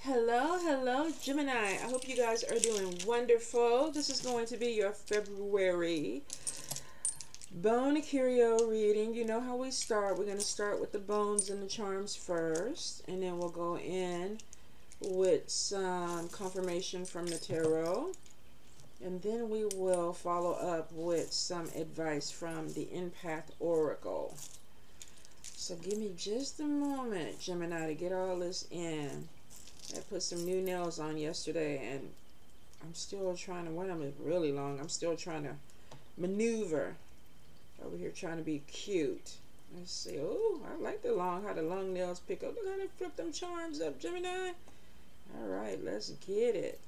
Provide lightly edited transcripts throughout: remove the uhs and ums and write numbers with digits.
Hello, hello, Gemini. I hope you guys are doing wonderful. This is going to be your February bone curio reading. You know how we start. We're going to start with the bones and the charms first, and then we'll go in with some confirmation from the tarot, and then we will follow up with some advice from the Empath Oracle. So give me just a moment, Gemini, to get all this in. I put some new nails on yesterday, and I'm still trying to, one of them is really long, I'm still trying to maneuver over here, trying to be cute. Let's see. Oh, I like how the long nails pick up. Look how they flip them charms up, Gemini. All right, let's get it.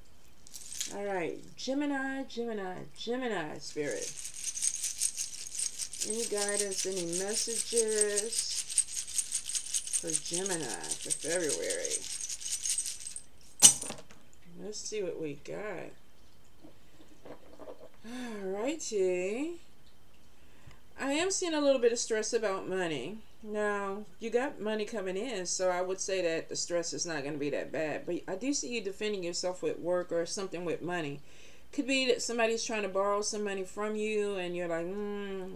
All right, Gemini, Spirit. Any guidance, any messages for Gemini for February? Let's see what we got. Alrighty. I am seeing a little bit of stress about money. Now, you got money coming in, so I would say that the stress is not going to be that bad. But I do see you defending yourself with work or something with money. Could be that somebody's trying to borrow some money from you, and you're like,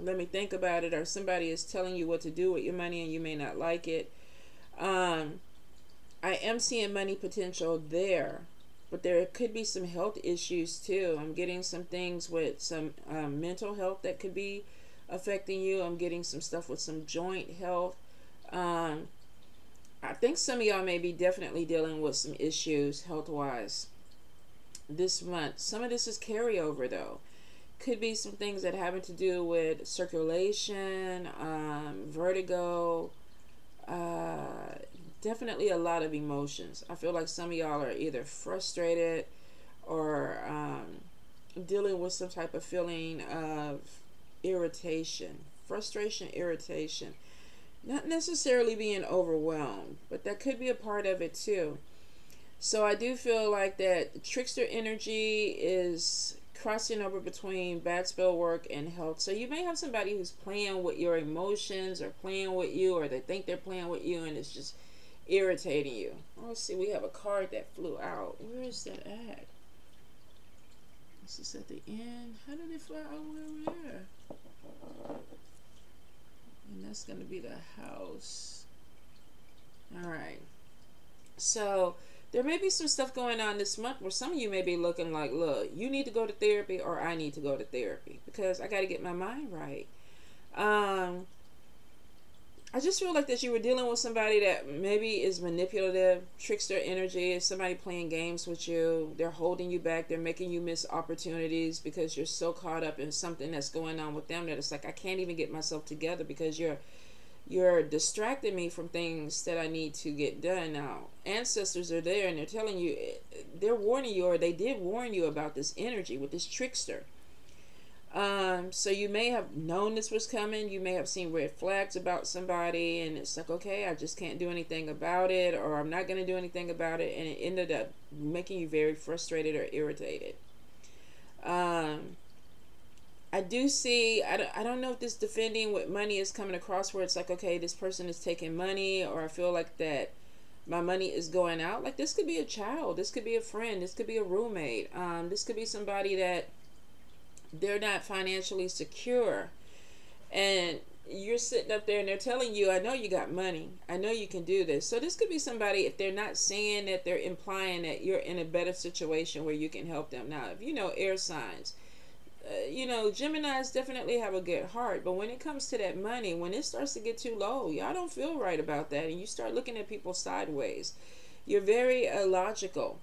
let me think about it. Or somebody is telling you what to do with your money, and you may not like it. I am seeing money potential there. But there could be some health issues too. I'm getting some things with some mental health that could be affecting you. I'm getting some stuff with some joint health. I think some of y'all may be definitely dealing with some issues health-wise this month. Some of this is carryover though. Could be some things that having to do with circulation, vertigo, definitely a lot of emotions. I feel like some of y'all are either frustrated or dealing with some type of feeling of irritation, frustration, irritation. Not necessarily being overwhelmed, but that could be a part of it too. So I do feel like that trickster energy is crossing over between bad spell work and health. So you may have somebody who's playing with your emotions or playing with you, or they think they're playing with you, and it's just irritating you. Let's see, we have a card that flew out. Where is that at? This is at the end. How did it fly out over there? And that's going to be the house. Alright. So there may be some stuff going on this month where some of you may be looking like, look, you need to go to therapy, or I need to go to therapy because I got to get my mind right. I just feel like that you were dealing with somebody that maybe is manipulative, trickster energy. Is somebody playing games with you. They're holding you back. They're making you miss opportunities because you're so caught up in something that's going on with them that it's like, I can't even get myself together because you're distracting me from things that I need to get done. Now, ancestors are there and they're telling you, they're warning you, or they did warn you about this energy with this trickster. So you may have known this was coming. You may have seen red flags about somebody, and it's like, okay, I just can't do anything about it, or I'm not going to do anything about it, and it ended up making you very frustrated or irritated. I do see, I don't know if this defending with money is coming across where it's like, okay, this person is taking money, or I feel like that my money is going out. Like, this could be a child, this could be a friend, this could be a roommate, this could be somebody that they're not financially secure, and you're sitting up there and they're telling you, I know you got money, I know you can do this. So this could be somebody, if they're not saying that, they're implying that you're in a better situation where you can help them. Now, if you know air signs, you know, Geminis definitely have a good heart, but when it comes to that money, when it starts to get too low, y'all don't feel right about that, and you start looking at people sideways. You're very illogical,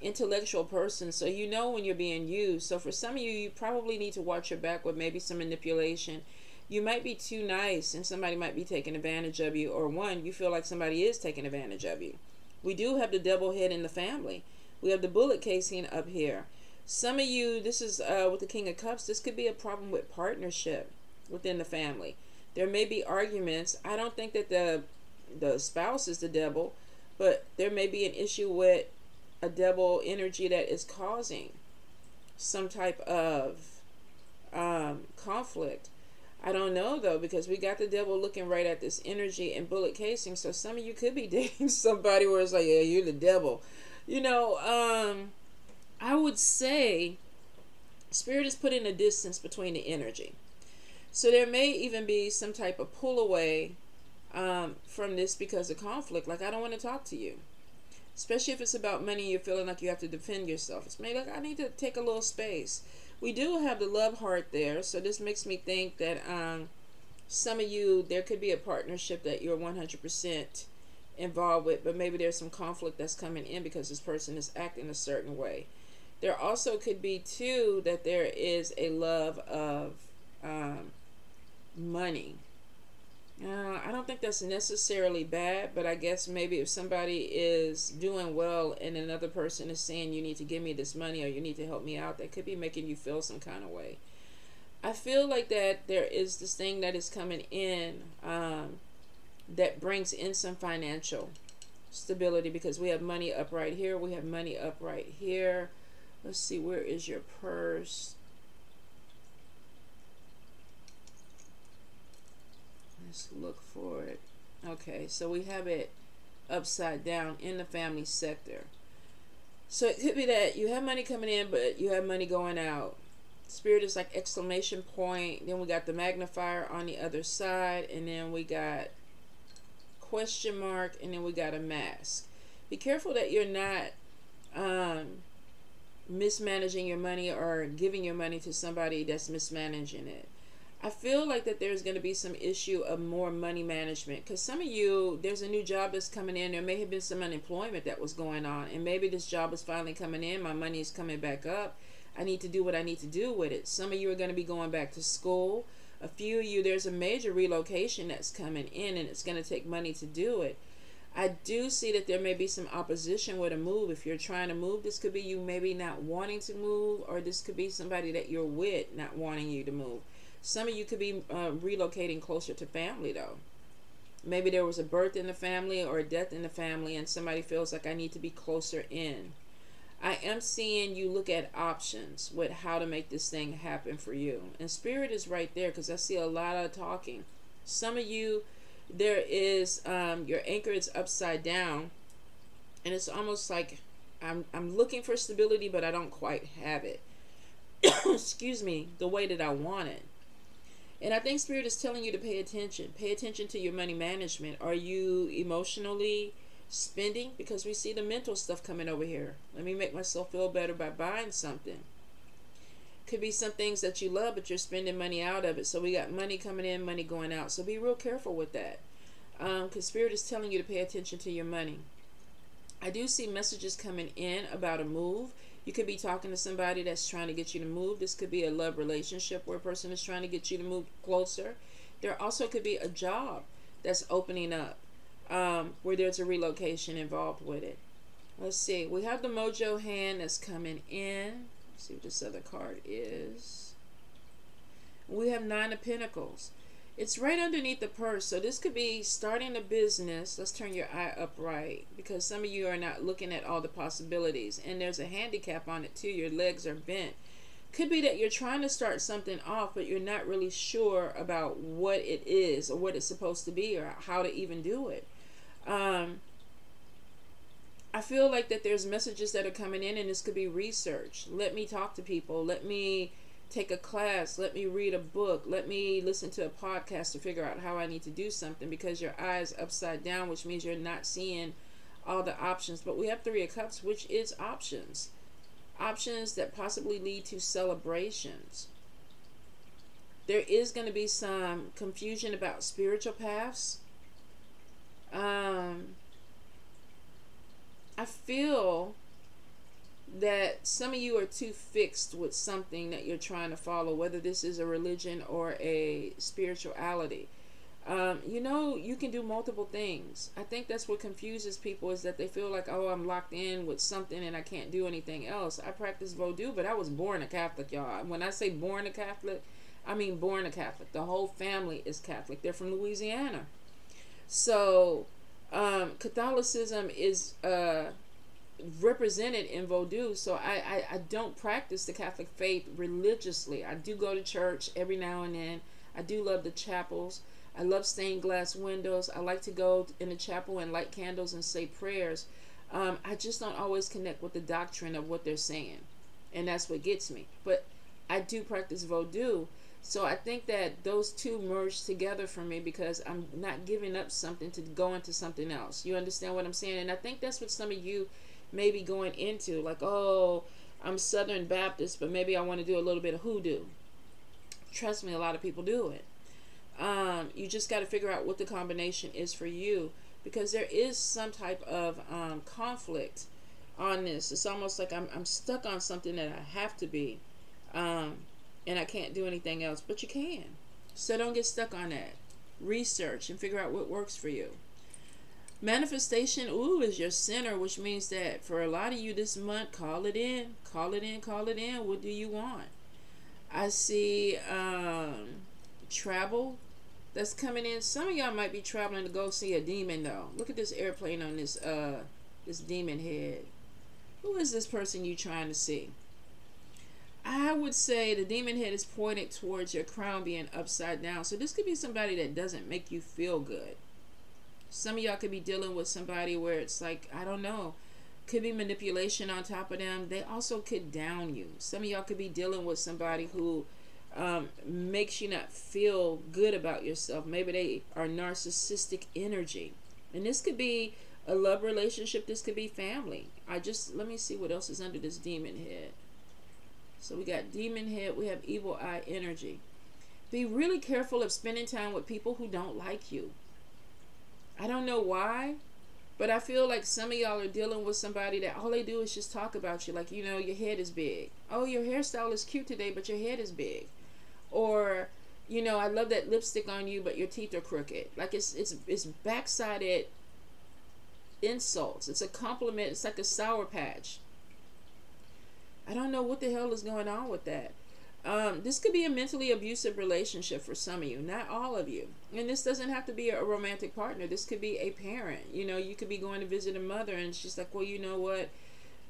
intellectual person, so you know when you're being used. So for some of you, you probably need to watch your back with maybe some manipulation. You might be too nice and somebody might be taking advantage of you, or one, you feel like somebody is taking advantage of you. We do have the double head in the family. We have the bullet casing up here. Some of you, this is with the King of Cups, this could be a problem with partnership within the family. There may be arguments. I don't think that the spouse is the devil, but there may be an issue with a devil energy that is causing some type of conflict. I don't know though, because we got the devil looking right at this energy and bullet casing. So some of you could be dating somebody where it's like, yeah, you're the devil. You know, I would say Spirit is putting a distance between the energy. So there may even be some type of pull away from this because of conflict. Like, I don't want to talk to you. Especially if it's about money, you're feeling like you have to defend yourself. It's maybe like, I need to take a little space. We do have the love heart there. So this makes me think that some of you, there could be a partnership that you're 100% involved with, but maybe there's some conflict that's coming in because this person is acting a certain way. There also could be too that there is a love of money. I don't think that's necessarily bad, but I guess maybe if somebody is doing well and another person is saying you need to give me this money or you need to help me out, that could be making you feel some kind of way. I feel like that there is this thing that is coming in that brings in some financial stability, because we have money up right here. We have money up right here. Let's see, where is your purse? Let's look for it. Okay, so we have it upside down in the family sector. So it could be that you have money coming in, but you have money going out. Spirit is like exclamation point. Then we got the magnifier on the other side. And then we got question mark. And then we got a mask. Be careful that you're not mismanaging your money or giving your money to somebody that's mismanaging it. I feel like that there's going to be some issue of more money management, because some of you, there's a new job that's coming in. There may have been some unemployment that was going on, and maybe this job is finally coming in. My money is coming back up. I need to do what I need to do with it. Some of you are going to be going back to school. A few of you, there's a major relocation that's coming in, and it's going to take money to do it. I do see that there may be some opposition with a move. If you're trying to move, this could be you maybe not wanting to move, or this could be somebody that you're with not wanting you to move. Some of you could be relocating closer to family, though. Maybe there was a birth in the family or a death in the family, and somebody feels like I need to be closer in. I am seeing you look at options with how to make this thing happen for you. And Spirit is right there, because I see a lot of talking. Some of you, there is, your anchor is upside down, and it's almost like I'm looking for stability, but I don't quite have it. Excuse me, the way that I want it. And I think Spirit is telling you to pay attention. Pay attention to your money management. Are you emotionally spending? Because we see the mental stuff coming over here. Let me make myself feel better by buying something. Could be some things that you love, but you're spending money out of it. So we got money coming in, money going out. So be real careful with that. Because Spirit is telling you to pay attention to your money. I do see messages coming in about a move. You could be talking to somebody that's trying to get you to move. This could be a love relationship where a person is trying to get you to move closer. There also could be a job that's opening up where there's a relocation involved with it. Let's see. We have the Mojo hand that's coming in. Let's see what this other card is. We have Nine of Pentacles. It's right underneath the purse. So this could be starting a business. Let's turn your eye upright, because some of you are not looking at all the possibilities. And there's a handicap on it too. Your legs are bent. Could be that you're trying to start something off, but you're not really sure about what it is or what it's supposed to be or how to even do it. I feel like that there's messages that are coming in, and this could be research. Let me talk to people. Let me take a class. Let me read a book. Let me listen to a podcast to figure out how I need to do something, because your eye is upside down, which means you're not seeing all the options. But we have Three of Cups, which is options. Options that possibly lead to celebrations. There is going to be some confusion about spiritual paths. I feel that some of you are too fixed with something that you're trying to follow, whether this is a religion or a spirituality. You know, you can do multiple things. I think that's what confuses people, is that they feel like, oh, I'm locked in with something and I can't do anything else. I practice Vodou, but I was born a Catholic, y'all. When I say born a Catholic, I mean born a Catholic. The whole family is Catholic. They're from Louisiana. So Catholicism is represented in Vodou. So I don't practice the Catholic faith religiously. I do go to church every now and then. I do love the chapels. I love stained glass windows. I like to go in the chapel and light candles and say prayers. I just don't always connect with the doctrine of what they're saying, and that's what gets me. But I do practice Vodou, so I think that those two merge together for me because I'm not giving up something to go into something else. You understand what I'm saying? And I think that's what some of you may be going into, like, oh, I'm Southern Baptist, but maybe I want to do a little bit of hoodoo. Trust me, a lot of people do it. You just got to figure out what the combination is for you, because there is some type of conflict on this. It's almost like I'm stuck on something that I have to be, and I can't do anything else, but you can. So don't get stuck on that. Research and figure out what works for you. Manifestation, ooh, is your center, which means that for a lot of you this month, call it in. Call it in, call it in. What do you want? I see travel that's coming in. Some of y'all might be traveling to go see a demon, though. Look at this airplane on this this demon head. Who is this person you trying to see? I would say the demon head is pointed towards your crown being upside down. So this could be somebody that doesn't make you feel good. Some of y'all could be dealing with somebody where it's like, I don't know, could be manipulation on top of them. They also could down you. Some of y'all could be dealing with somebody who makes you not feel good about yourself. Maybe they are narcissistic energy. And this could be a love relationship. This could be family. Let me see what else is under this demon head. So we got demon head. We have evil eye energy. Be really careful of spending time with people who don't like you. I don't know why, but I feel like some of y'all are dealing with somebody that all they do is just talk about you. Like, you know, your head is big. Oh, your hairstyle is cute today, but your head is big. Or, you know, I love that lipstick on you, but your teeth are crooked. Like, it's backsided insults. It's a compliment. It's like a sour patch. I don't know what the hell is going on with that. This could be a mentally abusive relationship for some of you, not all of you. And this doesn't have to be a romantic partner. This could be a parent. You know, you could be going to visit a mother and she's like, well, you know what?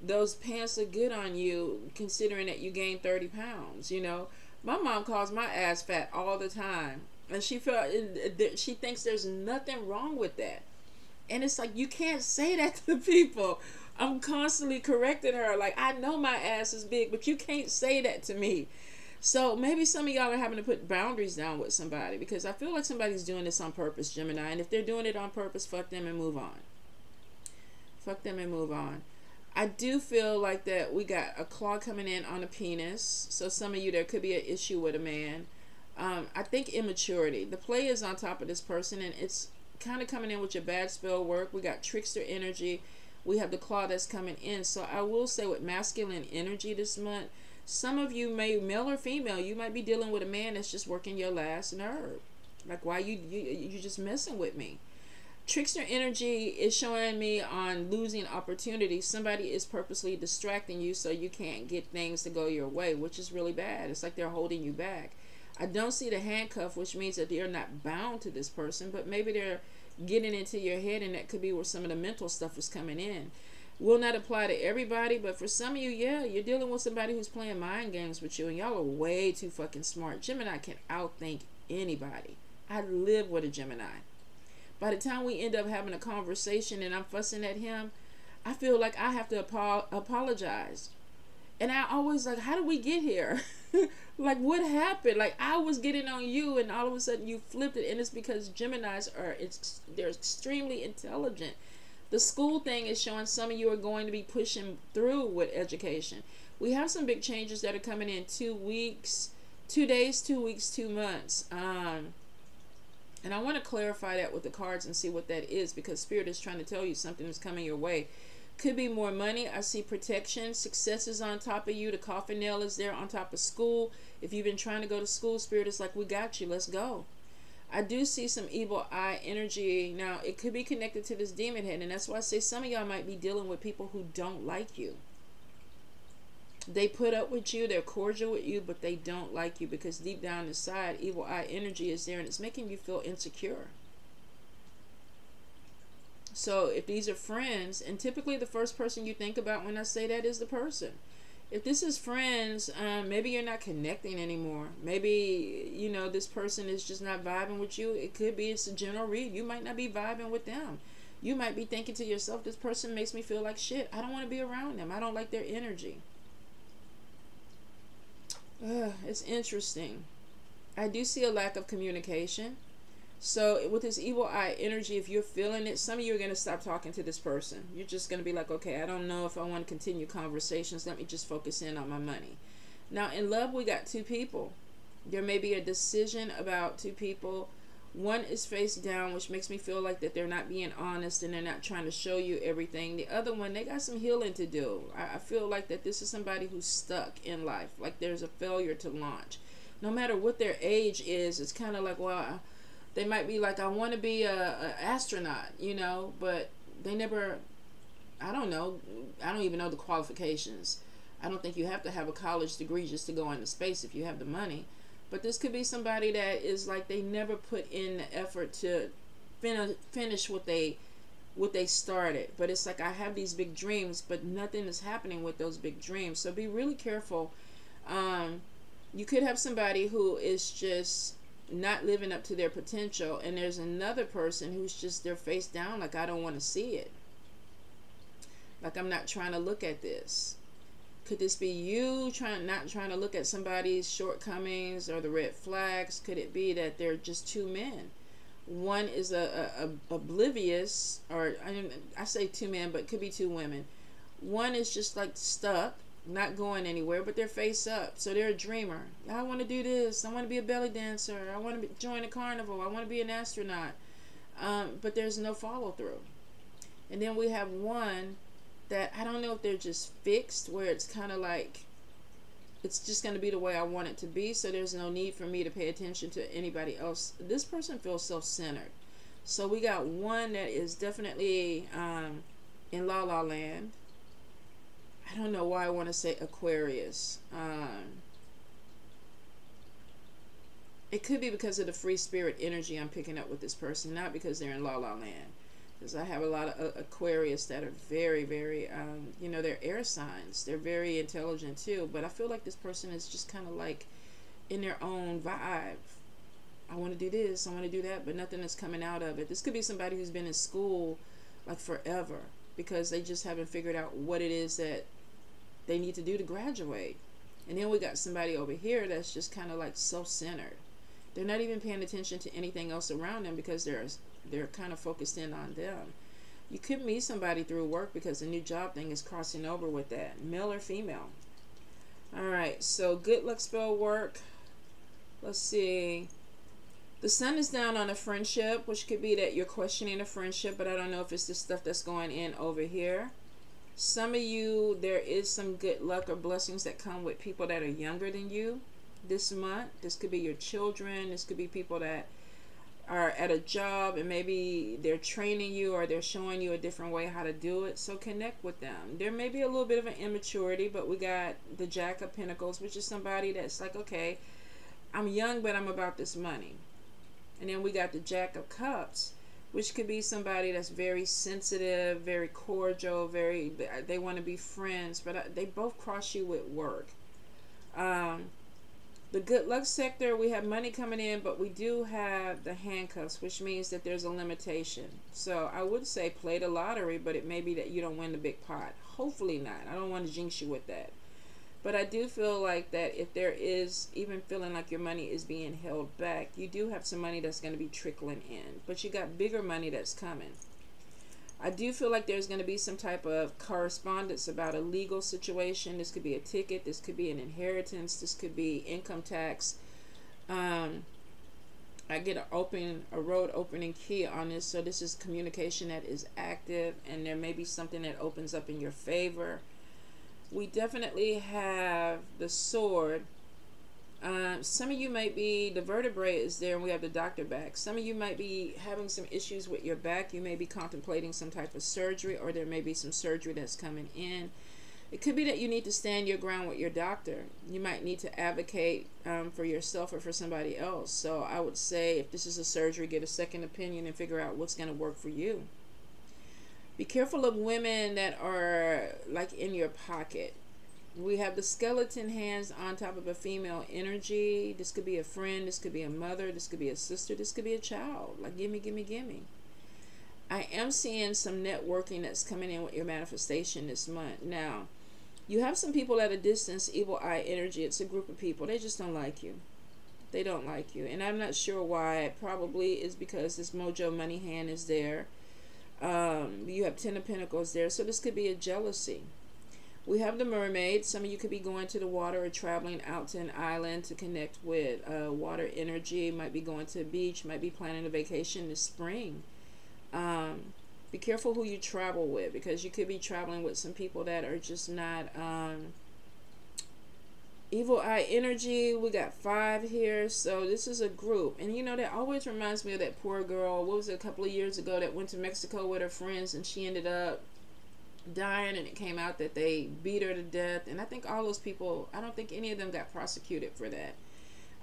Those pants look good on you considering that you gained 30 pounds, you know. My mom calls my ass fat all the time. And she thinks there's nothing wrong with that. And it's like, you can't say that to people. I'm constantly correcting her. Like, I know my ass is big, but you can't say that to me. So maybe some of y'all are having to put boundaries down with somebody, because I feel like somebody's doing this on purpose, Gemini. And if they're doing it on purpose, fuck them and move on. Fuck them and move on. I do feel like that we got a claw coming in on a penis. So some of you, there could be an issue with a man. I think immaturity. The play is on top of this person, and it's kind of coming in with your bad spell work. We got trickster energy. We have the claw that's coming in. So I will say with masculine energy this month, some of you, may male or female, you might be dealing with a man that's just working your last nerve. Like, why you just messing with me? Trickster energy is showing me on losing opportunities. Somebody is purposely distracting you so you can't get things to go your way, which is really bad. It's like they're holding you back. I don't see the handcuff, which means that they're not bound to this person, but maybe they're getting into your head, and that could be where some of the mental stuff is coming in. Will not apply to everybody, but for some of you, yeah, you're dealing with somebody who's playing mind games with you, and y'all are way too fucking smart. Gemini can outthink anybody. I live with a Gemini. By the time we end up having a conversation and I'm fussing at him, I feel like I have to apologize. And I always like, how did we get here? Like, what happened? Like, I was getting on you, and all of a sudden you flipped it. And it's because Geminis they're extremely intelligent. The school thing is showing some of you are going to be pushing through with education. We have some big changes that are coming in 2 weeks, 2 days, 2 weeks, 2 months. And I want to clarify that with the cards and see what that is, because Spirit is trying to tell you something is coming your way. Could be more money. I see protection. Success is on top of you. The coffin nail is there on top of school. If you've been trying to go to school, Spirit is like, we got you. Let's go. I do see some evil eye energy. Now, it could be connected to this demon head, and that's why I say some of y'all might be dealing with people who don't like you. They put up with you, they're cordial with you, but they don't like you, because deep down inside, evil eye energy is there, and it's making you feel insecure. So if these are friends, and typically the first person you think about when I say that is the person. If this is friends, maybe you're not connecting anymore. Maybe, you know, this person is just not vibing with you. It could be it's a general read. You might not be vibing with them. You might be thinking to yourself, this person makes me feel like shit. I don't want to be around them. I don't like their energy. It's interesting. I do see a lack of communication. So with this evil eye energy, if you're feeling it, some of you are going to stop talking to this person. You're just going to be like, okay, I don't know if I want to continue conversations. Let me just focus in on my money. Now in love, we got two people. There may be a decision about two people. One is face down, which makes me feel like that they're not being honest and they're not trying to show you everything. The other one, they got some healing to do. I feel like that this is somebody who's stuck in life. Like there's a failure to launch. No matter what their age is, it's kind of like, well, they might be like, I want to be a astronaut, you know, but they never, I don't know. I don't even know the qualifications. I don't think you have to have a college degree just to go into space if you have the money. But this could be somebody that is like they never put in the effort to finish what they started. But it's like, I have these big dreams, but nothing is happening with those big dreams. So be really careful. You could have somebody who is just not living up to their potential, and there's another person who's just, they're face down, like I don't want to see it. Like I'm not trying to look at this. Could this be you not trying to look at somebody's shortcomings or the red flags? Could it be that they're just two men? One is oblivious, or I say two men, but it could be two women. One is just like stuck, not going anywhere, but they're face up. So they're a dreamer. I want to do this. I want to be a belly dancer. I want to join a carnival. I want to be an astronaut. But there's no follow through. And then we have one that I don't know if they're just fixed, where it's kind of like it's just going to be the way I want it to be, so there's no need for me to pay attention to anybody else. This person feels self-centered. So we got one that is definitely in La La Land. I don't know why I want to say Aquarius. It could be because of the free spirit energy I'm picking up with this person, not because they're in La La Land. Because I have a lot of Aquarius that are very, very, you know, they're air signs. They're very intelligent too. But I feel like this person is just kind of like in their own vibe. I want to do this, I want to do that, but nothing is coming out of it. This could be somebody who's been in school like forever, because they just haven't figured out what it is that they need to do to graduate. And then we got somebody over here that's just kind of like self-centered. They're not even paying attention to anything else around them because they're kind of focused in on them. You could meet somebody through work because the new job thing is crossing over with that, male or female. All right, so good luck spell work. Let's see. The sun is down on a friendship, which could be that you're questioning a friendship, but I don't know if it's the stuff that's going in over here. Some of you, there is some good luck or blessings that come with people that are younger than you this month. This could be your children. This could be people that are at a job and maybe they're training you or they're showing you a different way how to do it. So connect with them. There may be a little bit of an immaturity, but we got the Jack of Pentacles, which is somebody that's like, okay, I'm young, but I'm about this money. And then we got the Jack of Cups, which could be somebody that's very sensitive, very cordial, they want to be friends, but they both cross you with work. The good luck sector, we have money coming in, but we do have the handcuffs, which means that there's a limitation. So I would say play the lottery, but it may be that you don't win the big pot. Hopefully not. I don't want to jinx you with that. But I do feel like that if there is even feeling like your money is being held back, you do have some money that's going to be trickling in. But you got bigger money that's coming. I do feel like there's going to be some type of correspondence about a legal situation. This could be a ticket. This could be an inheritance. This could be income tax. I get a road opening key on this. So this is communication that is active, and there may be something that opens up in your favor. We definitely have the sword. Some of you might be, the vertebrae is there, and we have the doctor back. Some of you might be having some issues with your back. You may be contemplating some type of surgery, or there may be some surgery that's coming in. It could be that you need to stand your ground with your doctor. You might need to advocate for yourself or for somebody else. So I would say if this is a surgery, get a second opinion and figure out what's going to work for you. Be careful of women that are like in your pocket. We have the skeleton hands on top of a female energy. This could be a friend. This could be a mother. This could be a sister. This could be a child. Like, gimme, gimme, gimme. I am seeing some networking that's coming in with your manifestation this month. Now, you have some people at a distance, evil eye energy. It's a group of people. They just don't like you. They don't like you. And I'm not sure why. It probably is because this mojo money hand is there. You have 10 of Pentacles there. So this could be a jealousy. We have the mermaid. Some of you could be going to the water or traveling out to an island to connect with water energy. Might be going to a beach. Might be planning a vacation this spring. Be careful who you travel with, because you could be traveling with some people that are just not evil eye energy. We got 5 here, so this is a group. And you know, that always reminds me of that poor girl, what was it, a couple of years ago, that went to Mexico with her friends and she ended up dying, and it came out that they beat her to death. And I think all those people, I don't think any of them got prosecuted for that.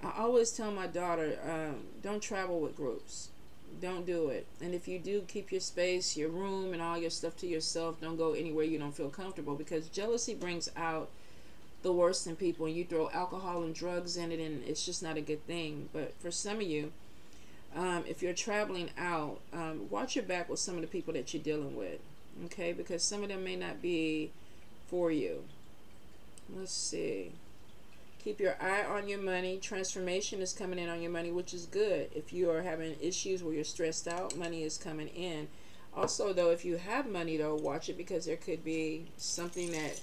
I always tell my daughter, don't travel with groups. Don't do it. And if you do, keep your space, your room, and all your stuff to yourself. Don't go anywhere you don't feel comfortable, because jealousy brings out the worst in people, and you throw alcohol and drugs in it, and it's just not a good thing. But for some of you, if you're traveling out, watch your back with some of the people that you're dealing with, okay? Because some of them may not be for you. Let's see. Keep your eye on your money. Transformation is coming in on your money, which is good. If you are having issues where you're stressed out, money is coming in. Also, though, if you have money, though, watch it, because there could be something that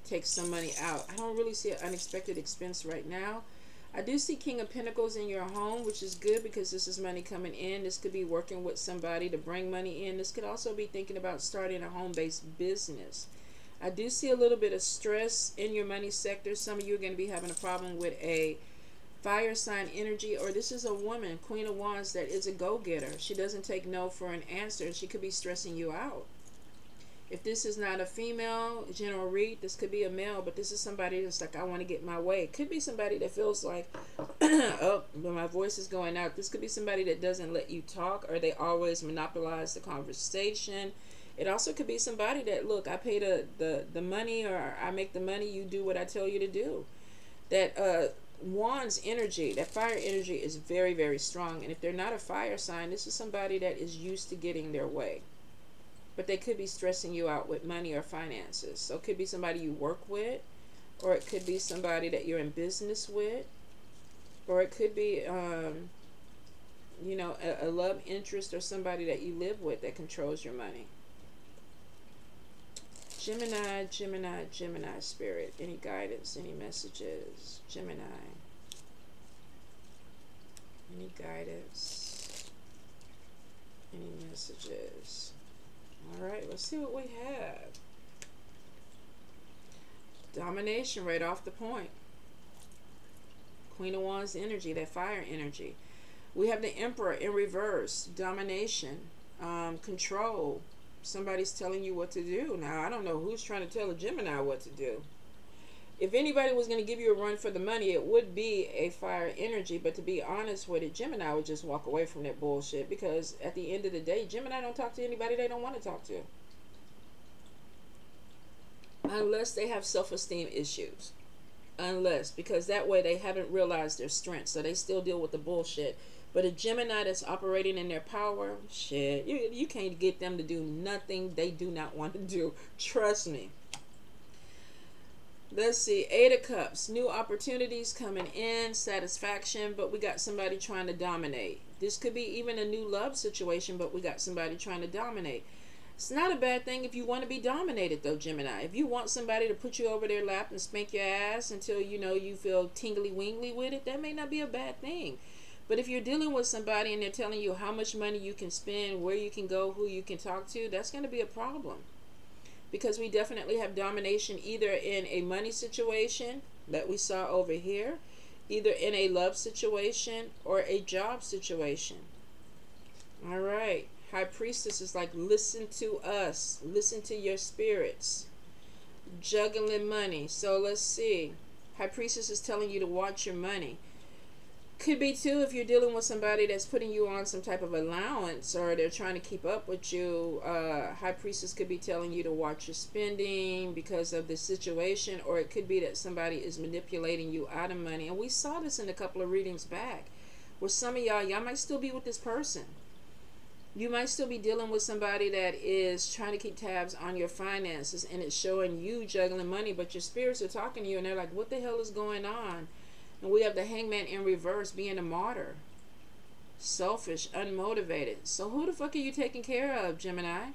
takes some money out. I don't really see an unexpected expense right now. I do see King of Pentacles in your home, which is good, because this is money coming in. This could be working with somebody to bring money in. This could also be thinking about starting a home-based business. I do see a little bit of stress in your money sector. Some of you are going to be having a problem with a fire sign energy, or this is a woman, Queen of Wands, that is a go-getter. She doesn't take no for an answer. She could be stressing you out. If this is not a female general read, this could be a male, but this is somebody that's like, I want to get my way. It could be somebody that feels like, oh, my voice is going out. This could be somebody that doesn't let you talk, or they always monopolize the conversation. It also could be somebody that, look, I pay the money, or I make the money, you do what I tell you to do. That Wands energy, that fire energy, is very, very strong. And if they're not a fire sign, this is somebody that is used to getting their way. But they could be stressing you out with money or finances. So it could be somebody you work with, or it could be somebody that you're in business with, or it could be, you know, a love interest or somebody that you live with that controls your money. Gemini, Gemini, Gemini spirit. Any guidance, any messages? Gemini. Any guidance? Any messages? Alright, let's see what we have. Domination right off the point. Queen of Wands energy, that fire energy. We have the Emperor in reverse. Domination. Control. Somebody's telling you what to do. Now, I don't know who's trying to tell a Gemini what to do. If anybody was going to give you a run for the money, it would be a fire energy. But to be honest with it, Gemini would just walk away from that bullshit, because at the end of the day, Gemini don't talk to anybody they don't want to talk to. Unless they have self-esteem issues. Unless, because that way they haven't realized their strength, so they still deal with the bullshit. But a Gemini that's operating in their power, shit, you can't get them to do nothing they do not want to do. Trust me. Let's see. 8 of Cups. New opportunities coming in. Satisfaction. But we got somebody trying to dominate. This could be even a new love situation, but we got somebody trying to dominate. It's not a bad thing if you want to be dominated, though, Gemini. If you want somebody to put you over their lap and spank your ass until, you know, you feel tingly-wingly with it, that may not be a bad thing. But if you're dealing with somebody and they're telling you how much money you can spend, where you can go, who you can talk to, that's going to be a problem. Because we definitely have domination either in a money situation that we saw over here, either in a love situation or a job situation. All right. High Priestess is like, listen to us. Listen to your spirits. Juggling money. So let's see. High Priestess is telling you to watch your money. Could be too if you're dealing with somebody that's putting you on some type of allowance, or they're trying to keep up with you. High Priestess could be telling you to watch your spending because of the situation, or it could be that somebody is manipulating you out of money. And we saw this in a couple of readings back, where some of y'all might still be with this person, You might still be dealing with somebody that is trying to keep tabs on your finances, and it's showing you juggling money, but your spirits are talking to you and they're like, what the hell is going on? And we have the Hangman in reverse, being a martyr. Selfish, unmotivated. So who the fuck are you taking care of, Gemini?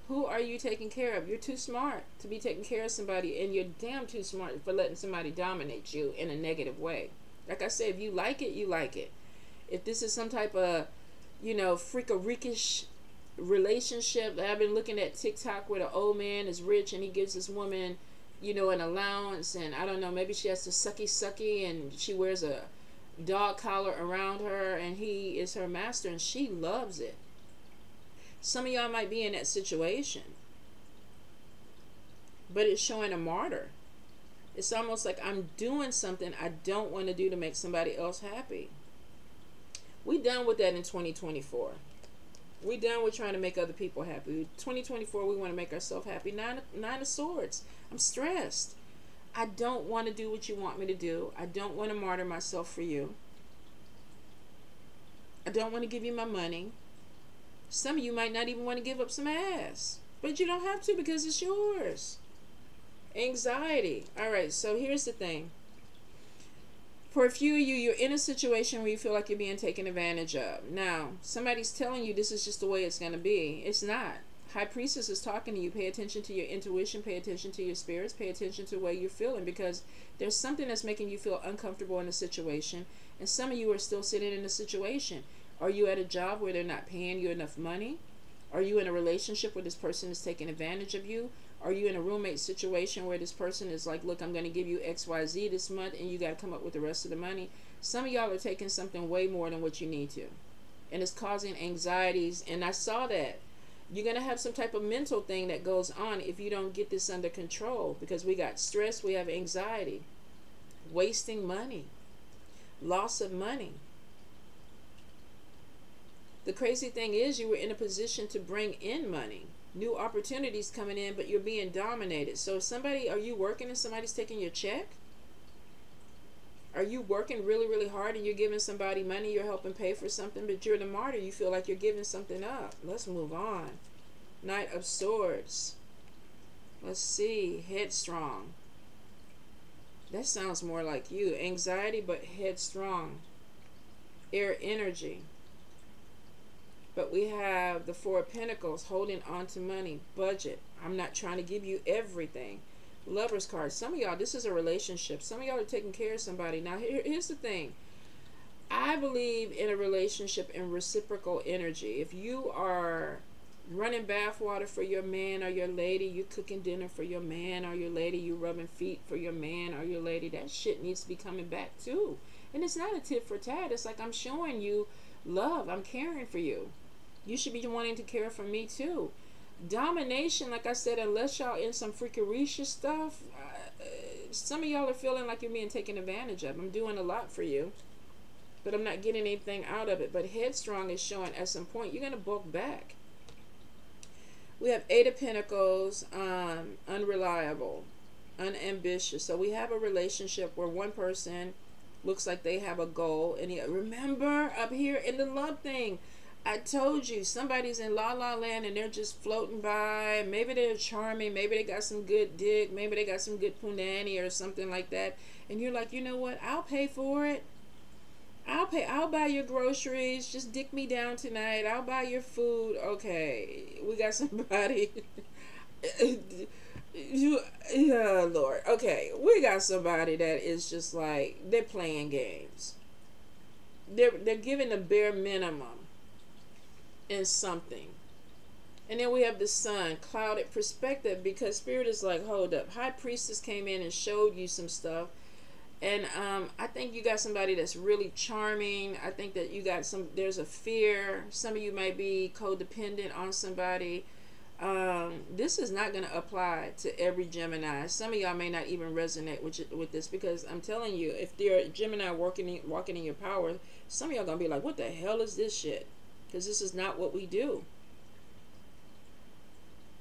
Who are you taking care of? You're too smart to be taking care of somebody, and you're damn too smart for letting somebody dominate you in a negative way. Like I said, if you like it, you like it. If this is some type of, you know, freakerish relationship, I've been looking at TikTok where the old man is rich and he gives this woman, you know, an allowance, and I don't know, maybe she has to sucky and she wears a dog collar around her and he is her master and she loves it. Some of y'all might be in that situation, but it's showing a martyr. It's almost like I'm doing something I don't want to do to make somebody else happy. We done with that in 2024. We done with trying to make other people happy. 2024, we want to make ourselves happy. Nine of Swords. I'm stressed. I don't want to do what you want me to do. I don't want to martyr myself for you. I don't want to give you my money. Some of you might not even want to give up some ass. But you don't have to because it's yours. Anxiety. Alright, so here's the thing. For a few of you, you're in a situation where you feel like you're being taken advantage of. Now, somebody's telling you this is just the way it's going to be. It's not. High Priestess is talking to you. Pay attention to your intuition. Pay attention to your spirits. Pay attention to the way you're feeling, because there's something that's making you feel uncomfortable in a situation. And some of you are still sitting in a situation. Are you at a job where they're not paying you enough money? Are you in a relationship where this person is taking advantage of you? Are you in a roommate situation where this person is like, look, I'm going to give you XYZ this month and you got to come up with the rest of the money? Some of y'all are taking something way more than what you need to. And it's causing anxieties. And I saw that. You're going to have some type of mental thing that goes on if you don't get this under control. Because we got stress, we have anxiety, wasting money, loss of money. The crazy thing is you were in a position to bring in money. New opportunities coming in, but you're being dominated. So somebody, are you working and somebody's taking your check? Are you working really, really hard and you're giving somebody money, you're helping pay for something, but you're the martyr, you feel like you're giving something up? Let's move on. Knight of Swords. Let's see. Headstrong. That sounds more like you. Anxiety, but headstrong. Air energy. But we have the Four of Pentacles, holding on to money, budget. I'm not trying to give you everything. Lover's card. Some of y'all, this is a relationship. Some of y'all are taking care of somebody. Now, here's the thing. I believe in a relationship in reciprocal energy. If you are running bath water for your man or your lady, you cooking dinner for your man or your lady, you rubbing feet for your man or your lady, that shit needs to be coming back too. And it's not a tit for tat. It's like I'm showing you love. I'm caring for you. You should be wanting to care for me too. Domination, like I said, unless y'all in some freakerisha stuff, some of y'all are feeling like you're being taken advantage of. I'm doing a lot for you, but I'm not getting anything out of it. But headstrong is showing at some point you're going to bulk back. We have Eight of Pentacles, unreliable, unambitious. So we have a relationship where one person looks like they have a goal. And remember up here in the love thing, I told you, somebody's in la la land and they're just floating by. Maybe they're charming. Maybe they got some good dick. Maybe they got some good punani or something like that. And you're like, you know what? I'll pay for it. I'll buy your groceries. Just dick me down tonight. I'll buy your food. Okay. We got somebody. Oh, Lord. Okay. We got somebody that is just like, they're playing games. They're giving the bare minimum in something. And then we have the Sun, clouded perspective, because Spirit is like, hold up. High Priestess came in and showed you some stuff. And I think you got somebody that's really charming. I think that you got there's a fear. Some of you might be codependent on somebody. This is not going to apply to every Gemini. Some of y'all may not even resonate with this, because I'm telling you, if they're a Gemini walking in your power, some of y'all going to be like, what the hell is this shit? Because this is not what we do.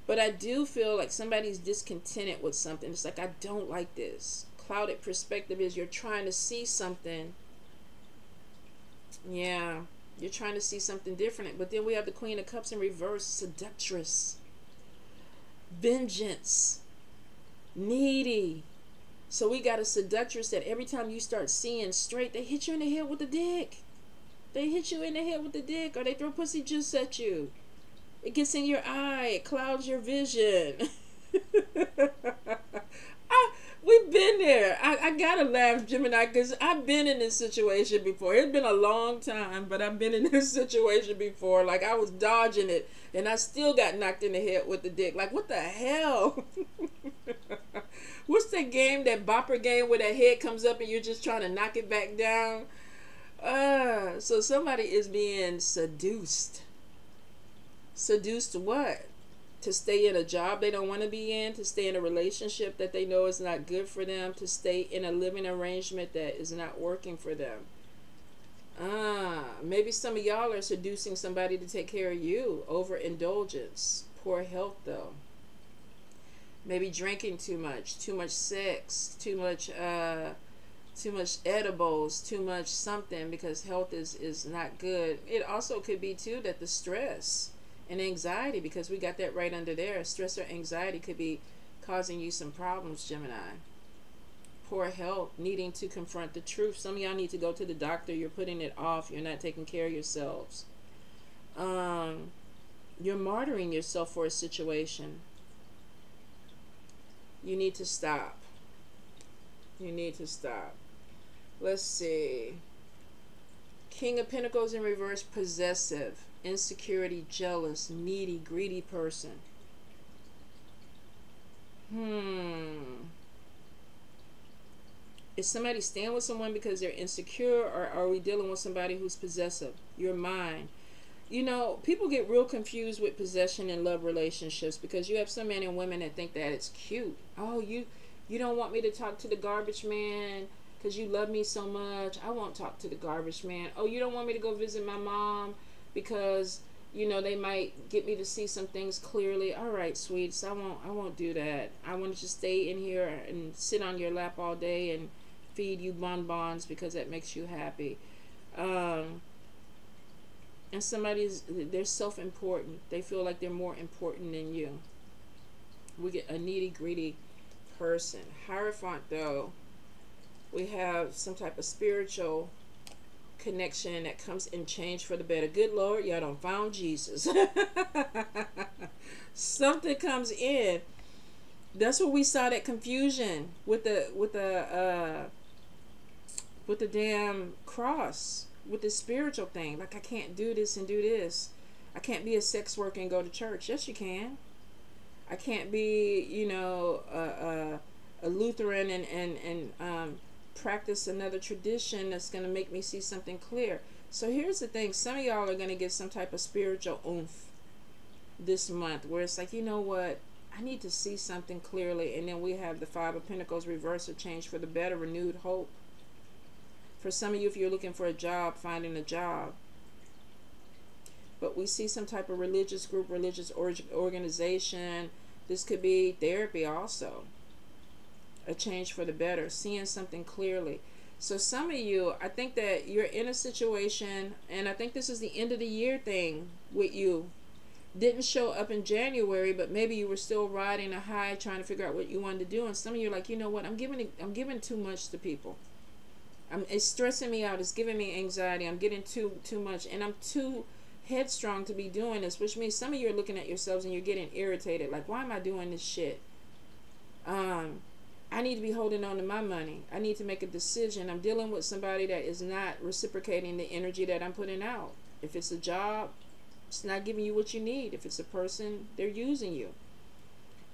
But I do feel like somebody's discontented with something. It's like, I don't like this. Clouded perspective is you're trying to see something. Yeah. You're trying to see something different. But then we have the Queen of Cups in reverse, seductress, vengeance, needy. So we got a seductress that every time you start seeing straight, they hit you in the head with a dick. They hit you in the head with the dick, or they throw pussy juice at you. It gets in your eye. It clouds your vision. We've been there. I gotta laugh, Gemini, because I've been in this situation before. It's been a long time, but I've been in this situation before. Like, I was dodging it, and I still got knocked in the head with the dick. Like, what the hell? What's that game, that bopper game, where that head comes up and you're just trying to knock it back down? So somebody is being seduced. Seduced to what? To stay in a job they don't want to be in, to stay in a relationship that they know is not good for them, to stay in a living arrangement that is not working for them. Maybe some of y'all are seducing somebody to take care of you. Overindulgence. Poor health, though. Maybe drinking too much sex, too much edibles, too much something, because health is not good. It also could be too that the stress and anxiety, because we got that right under there. Stress or anxiety could be causing you some problems, Gemini. Poor health, needing to confront the truth. Some of y'all need to go to the doctor. You're putting it off. You're not taking care of yourselves. You're martyring yourself for a situation. You need to stop. You need to stop. Let's see. King of Pentacles in reverse, possessive, insecurity, jealous, needy, greedy person. Is somebody staying with someone because they're insecure, or are we dealing with somebody who's possessive? You're mine. You know, people get real confused with possession in love relationships, because you have some men and women that think that it's cute. Oh, you don't want me to talk to the garbage man because you love me so much. I won't talk to the garbage man. Oh, you don't want me to go visit my mom because, you know, they might get me to see some things clearly. All right, sweets, I won't do that. I want to just stay in here and sit on your lap all day and feed you bonbons because that makes you happy. And they're self-important. They feel like they're more important than you. We get a needy, greedy person. Hierophant, though, we have some type of spiritual connection that comes in change for the better. Good Lord, y'all done found Jesus. Something comes in. That's where we saw that confusion with the damn cross, with the spiritual thing. Like, I can't do this and do this. I can't be a sex worker and go to church. Yes, you can. I can't be, you know, a Lutheran and practice another tradition that's going to make me see something clear. So here's the thing. Some of y'all are going to get some type of spiritual oomph this month, where it's like, you know what? I need to see something clearly. And then we have the Five of Pentacles reverse, a change for the better, renewed hope. For some of you, if you're looking for a job, finding a job. But we see some type of religious group, religious organization. This could be therapy also. A change for the better, seeing something clearly. So some of you, I think that you're in a situation, and I think this is the end of the year thing with you. Didn't show up in January, but maybe you were still riding a high, trying to figure out what you wanted to do. And some of you are like, you know what? I'm giving too much to people. It's stressing me out. It's giving me anxiety. I'm getting too much, and I'm too headstrong to be doing this. Which means some of you are looking at yourselves and you're getting irritated. Like, why am I doing this shit? I need to be holding on to my money. I need to make a decision. I'm dealing with somebody that is not reciprocating the energy that I'm putting out. If it's a job, it's not giving you what you need. If it's a person, they're using you.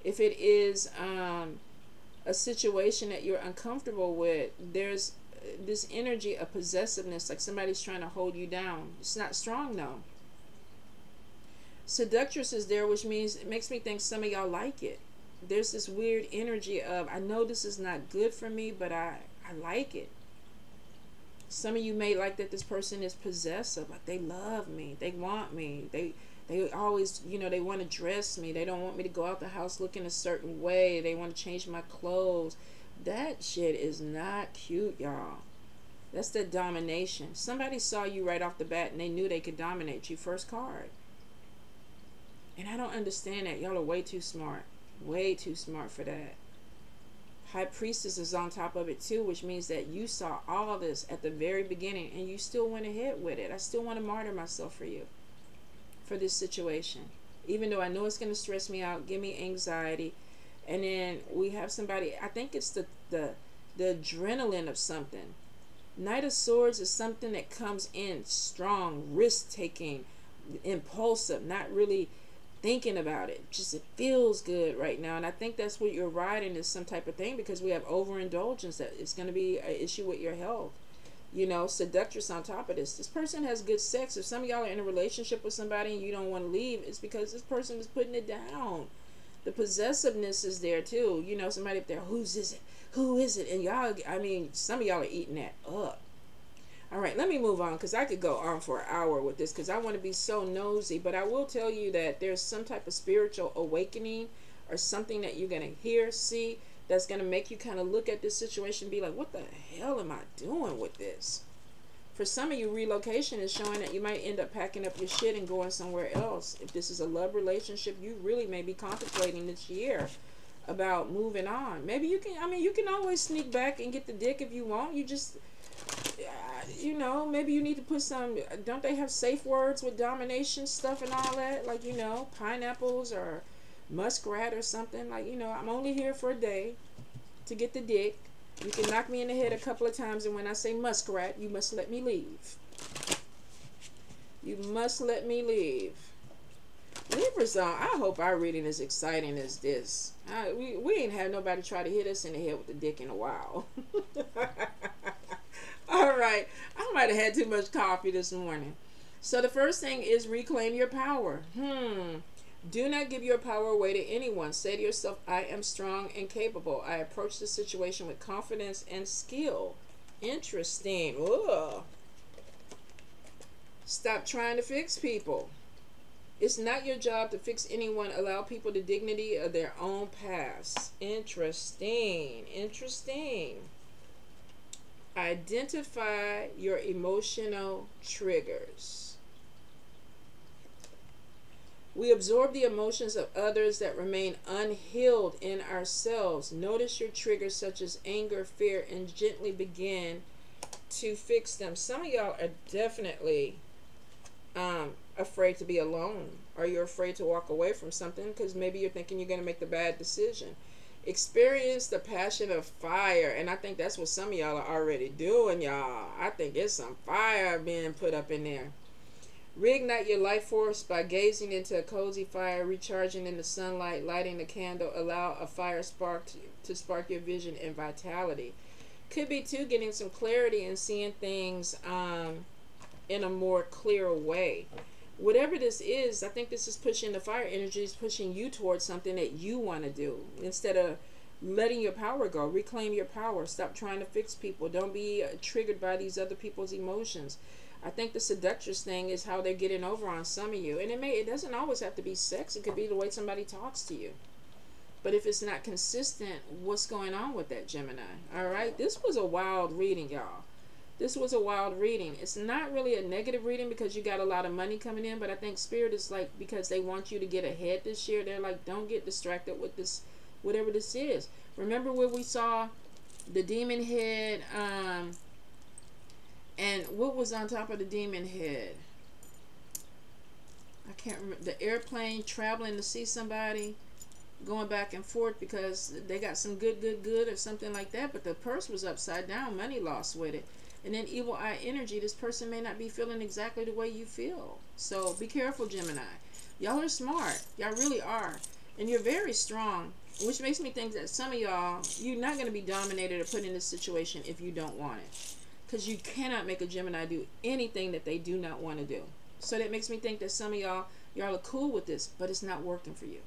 If it is a situation that you're uncomfortable with, there's this energy of possessiveness, like somebody's trying to hold you down. It's not strong, though. Seductress is there, which means it makes me think some of y'all like it. There's this weird energy of, I know this is not good for me, but I like it. Some of you may like that this person is possessive. Like, they love me. They want me. They always, you know, they want to dress me. They don't want me to go out the house looking a certain way. They want to change my clothes. That shit is not cute, y'all. That's the domination. Somebody saw you right off the bat and they knew they could dominate you. First card. And I don't understand that. Y'all are way too smart. Way too smart for that. High Priestess is on top of it too, which means that you saw all this at the very beginning and you still went ahead with it. I still want to martyr myself for you, for this situation. Even though I know it's going to stress me out, give me anxiety. And then we have somebody, I think it's the adrenaline of something. Knight of Swords is something that comes in strong, risk-taking, impulsive, not really thinking about it. Just it feels good right now. And I think that's what you're riding, is some type of thing, because we have overindulgence that it's going to be an issue with your health. You know, seductress on top of this. This person has good sex. If some of y'all are in a relationship with somebody and you don't want to leave, it's because this person is putting it down. The possessiveness is there too. You know, somebody up there, whose is it? Who is it? And y'all, I mean, some of y'all are eating that up. All right, let me move on, because I could go on for an hour with this, because I want to be so nosy. But I will tell you that there's some type of spiritual awakening or something that you're going to hear, see, that's going to make you kind of look at this situation and be like, what the hell am I doing with this? For some of you, relocation is showing that you might end up packing up your shit and going somewhere else. If this is a love relationship, you really may be contemplating this year about moving on. Maybe you can, I mean, you can always sneak back and get the dick if you want. You just, you know, maybe you need to put some, don't they have safe words with domination stuff and all that? Like, you know, pineapples or muskrat or something. Like, you know, I'm only here for a day to get the dick. You can knock me in the head a couple of times, and when I say muskrat, you must let me leave. You must let me leave. Libra zone, I hope our reading is exciting as this. We ain't had nobody try to hit us in the head with the dick in a while. All right. I might have had too much coffee this morning. So the first thing is reclaim your power. Do not give your power away to anyone. Say to yourself, I am strong and capable. I approach the situation with confidence and skill. Interesting. Ugh. Stop trying to fix people. It's not your job to fix anyone. Allow people the dignity of their own past. Interesting. Interesting. Identify your emotional triggers. We absorb the emotions of others that remain unhealed in ourselves. Notice your triggers such as anger, fear, and gently begin to fix them. Some of y'all are definitely afraid to be alone, or you're afraid to walk away from something because maybe you're thinking you're going to make the bad decision. Experience the passion of fire, and I think that's what some of y'all are already doing, y'all. I think it's some fire being put up in there. Reignite your life force by gazing into a cozy fire, recharging in the sunlight, lighting a candle. Allow a fire spark to spark your vision and vitality. Could be too getting some clarity and seeing things in a more clear way. Whatever this is, I think this is pushing, the fire energy is pushing you towards something that you want to do instead of letting your power go. Reclaim your power. Stop trying to fix people. Don't be triggered by these other people's emotions. I think the seductress thing is how they're getting over on some of you. And it doesn't always have to be sex. It could be the way somebody talks to you. But if it's not consistent, what's going on with that, Gemini? All right? This was a wild reading, y'all. This was a wild reading. It's not really a negative reading because you got a lot of money coming in. But I think Spirit is like, because they want you to get ahead this year, they're like, don't get distracted with this, whatever this is. Remember where we saw the demon head, and what was on top of the demon head? I can't remember. The airplane traveling to see somebody, going back and forth because they got some good or something like that. But the purse was upside down, money lost with it. And then evil eye energy, this person may not be feeling exactly the way you feel. So be careful, Gemini. Y'all are smart. Y'all really are. And you're very strong, which makes me think that some of y'all, you're not going to be dominated or put in this situation if you don't want it. Because you cannot make a Gemini do anything that they do not want to do. So that makes me think that some of y'all are cool with this, but it's not working for you.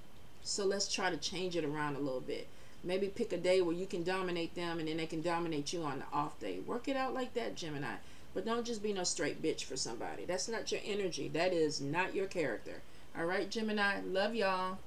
So let's try to change it around a little bit. Maybe pick a day where you can dominate them and then they can dominate you on the off day. Work it out like that, Gemini. But don't just be no straight bitch for somebody. That's not your energy. That is not your character. All right, Gemini. Love y'all.